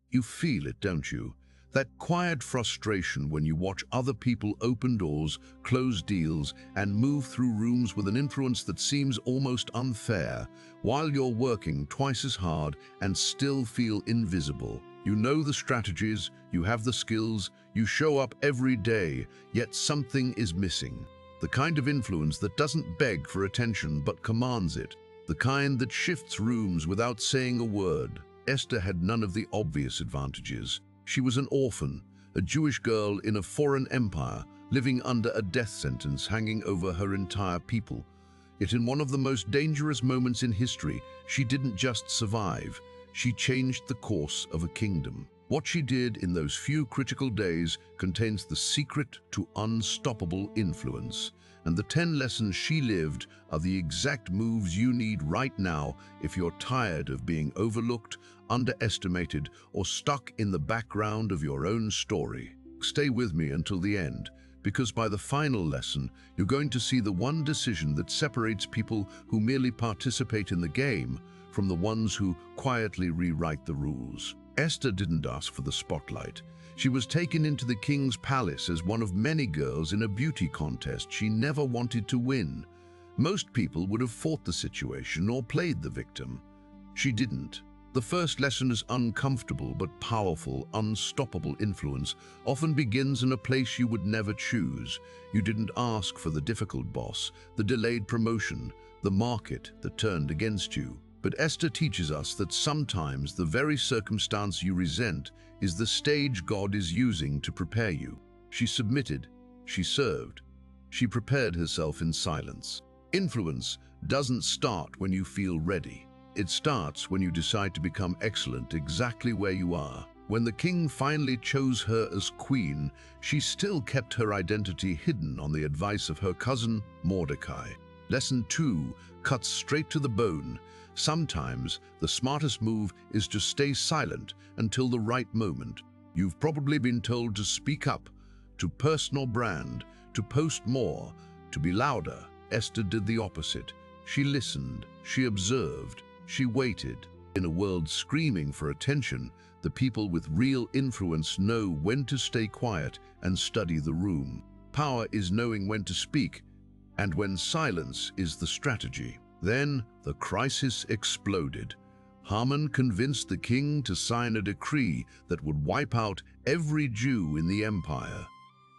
You feel it, don't you? That quiet frustration when you watch other people open doors, close deals, and move through rooms with an influence that seems almost unfair, while you're working twice as hard and still feel invisible. You know the strategies, you have the skills, you show up every day, yet something is missing. The kind of influence that doesn't beg for attention but commands it. The kind that shifts rooms without saying a word. Esther had none of the obvious advantages. She was an orphan, a Jewish girl in a foreign empire, living under a death sentence hanging over her entire people. Yet in one of the most dangerous moments in history, she didn't just survive, she changed the course of a kingdom. What she did in those few critical days contains the secret to unstoppable influence. And the 10 lessons she lived are the exact moves you need right now if you're tired of being overlooked, underestimated, or stuck in the background of your own story. Stay with me until the end, because by the final lesson, you're going to see the one decision that separates people who merely participate in the game from the ones who quietly rewrite the rules. Esther didn't ask for the spotlight. She was taken into the king's palace as one of many girls in a beauty contest she never wanted to win. Most people would have fought the situation or played the victim. She didn't. The first lesson is uncomfortable but powerful, unstoppable influence often begins in a place you would never choose. You didn't ask for the difficult boss, the delayed promotion, the market that turned against you. But Esther teaches us that sometimes the very circumstance you resent is the stage God is using to prepare you. She submitted, she served, she prepared herself in silence. Influence doesn't start when you feel ready. It starts when you decide to become excellent exactly where you are. When the king finally chose her as queen, she still kept her identity hidden on the advice of her cousin Mordecai. Lesson 2 cuts straight to the bone. Sometimes the smartest move is to stay silent until the right moment. You've probably been told to speak up, to personal brand, to post more, to be louder. Esther did the opposite. She listened, she observed, she waited. In a world screaming for attention, the people with real influence know when to stay quiet and study the room. Power is knowing when to speak, and when silence is the strategy. Then the crisis exploded. Haman convinced the king to sign a decree that would wipe out every Jew in the empire.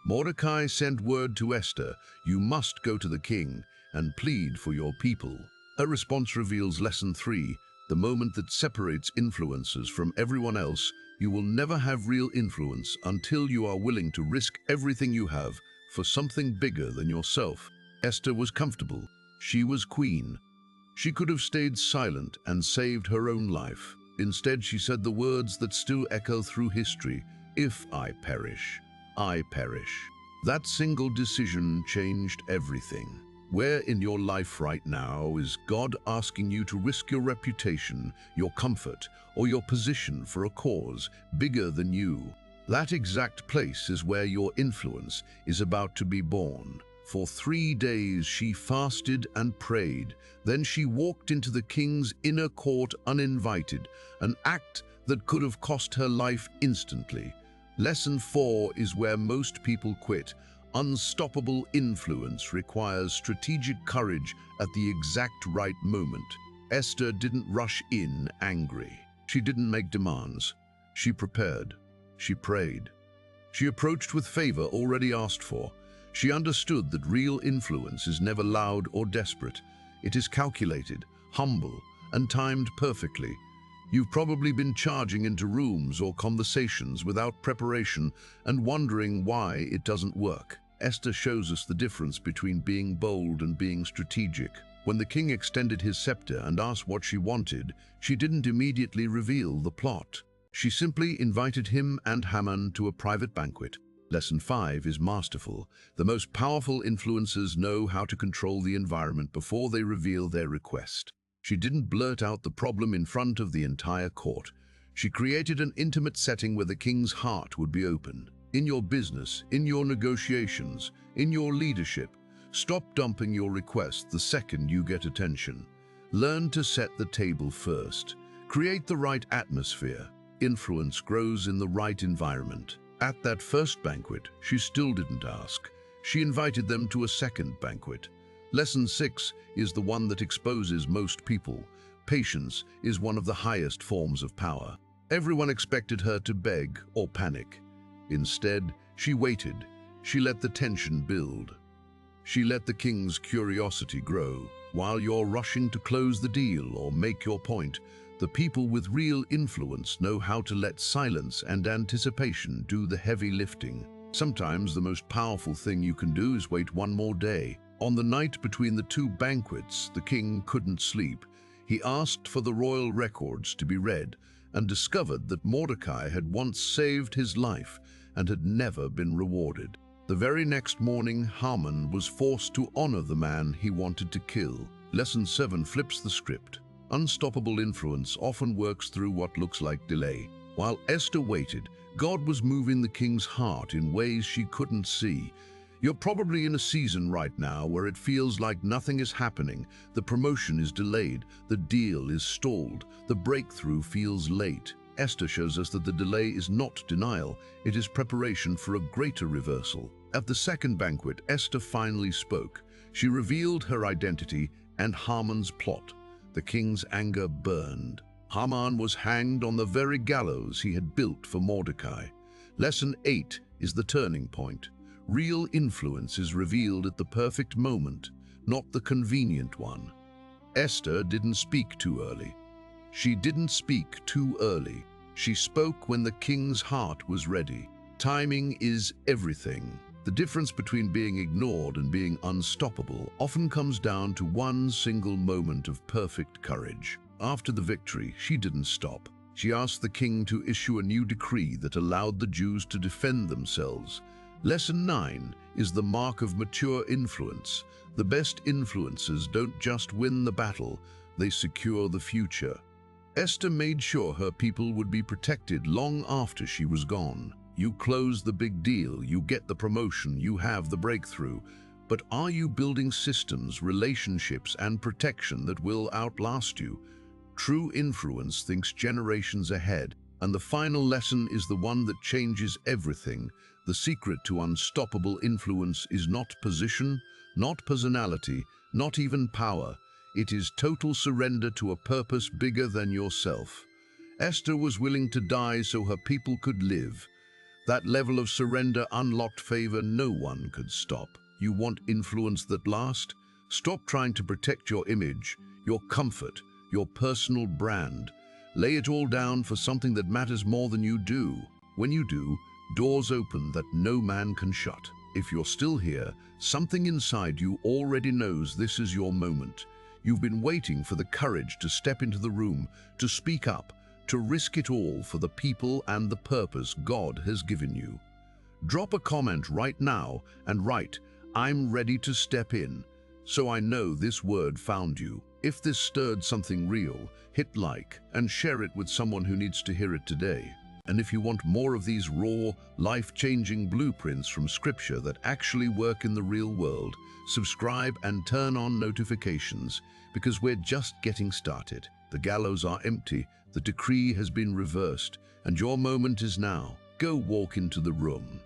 Mordecai sent word to Esther, "You must go to the king and plead for your people." Her response reveals lesson 3, the moment that separates influencers from everyone else. You will never have real influence until you are willing to risk everything you have for something bigger than yourself. Esther was comfortable. She was queen. She could have stayed silent and saved her own life. Instead, she said the words that still echo through history, "If I perish, I perish." That single decision changed everything. Where in your life right now is God asking you to risk your reputation, your comfort, or your position for a cause bigger than you? That exact place is where your influence is about to be born. For 3 days she fasted and prayed. Then she walked into the king's inner court uninvited, an act that could have cost her life instantly. Lesson 4 is where most people quit. Unstoppable influence requires strategic courage at the exact right moment. Esther didn't rush in angry. She didn't make demands. She prepared. She prayed. She approached with favor already asked for. She understood that real influence is never loud or desperate. It is calculated, humble, and timed perfectly. You've probably been charging into rooms or conversations without preparation and wondering why it doesn't work. Esther shows us the difference between being bold and being strategic. When the king extended his scepter and asked what she wanted, she didn't immediately reveal the plot. She simply invited him and Haman to a private banquet. Lesson 5 is masterful. The most powerful influencers know how to control the environment before they reveal their request. She didn't blurt out the problem in front of the entire court. She created an intimate setting where the king's heart would be open. In your business, in your negotiations, in your leadership, stop dumping your requests the second you get attention. Learn to set the table first. Create the right atmosphere. influence grows in the right environment. At that first banquet, she still didn't ask. She invited them to a second banquet. Lesson 6 is the one that exposes most people. Patience is one of the highest forms of power. Everyone expected her to beg or panic. Instead, she waited. She let the tension build. She let the king's curiosity grow. While you're rushing to close the deal or make your point, the people with real influence know how to let silence and anticipation do the heavy lifting. Sometimes the most powerful thing you can do is wait one more day. On the night between the two banquets, the king couldn't sleep. He asked for the royal records to be read and discovered that Mordecai had once saved his life and had never been rewarded. The very next morning, Haman was forced to honor the man he wanted to kill. Lesson 7 flips the script. Unstoppable influence often works through what looks like delay. While Esther waited, God was moving the king's heart in ways she couldn't see. You're probably in a season right now where it feels like nothing is happening. The promotion is delayed, the deal is stalled, the breakthrough feels late. Esther shows us that the delay is not denial, it is preparation for a greater reversal. At the second banquet, Esther finally spoke. She revealed her identity and Haman's plot. The king's anger burned. Haman was hanged on the very gallows he had built for Mordecai. Lesson 8 is the turning point. Real influence is revealed at the perfect moment, not the convenient one. Esther didn't speak too early. She didn't speak too early. She spoke when the king's heart was ready. Timing is everything. The difference between being ignored and being unstoppable often comes down to one single moment of perfect courage. After the victory, she didn't stop. She asked the king to issue a new decree that allowed the Jews to defend themselves. Lesson 9 is the mark of mature influence. The best influencers don't just win the battle, they secure the future. Esther made sure her people would be protected long after she was gone. You close the big deal, you get the promotion, you have the breakthrough. But are you building systems, relationships, and protection that will outlast you? True influence thinks generations ahead, and the final lesson is the one that changes everything. The secret to unstoppable influence is not position, not personality, not even power. It is total surrender to a purpose bigger than yourself. Esther was willing to die so her people could live. That level of surrender unlocked favor no one could stop. You want influence that lasts? Stop trying to protect your image, your comfort, your personal brand. Lay it all down for something that matters more than you do. When you do, doors open that no man can shut. If you're still here, something inside you already knows this is your moment. You've been waiting for the courage to step into the room, to speak up, to risk it all for the people and the purpose God has given you. Drop a comment right now and write, "I'm ready to step in," so I know this word found you. If this stirred something real, hit like and share it with someone who needs to hear it today. And if you want more of these raw, life-changing blueprints from Scripture that actually work in the real world, subscribe and turn on notifications, because we're just getting started. The gallows are empty, the decree has been reversed, and your moment is now. Go walk into the room.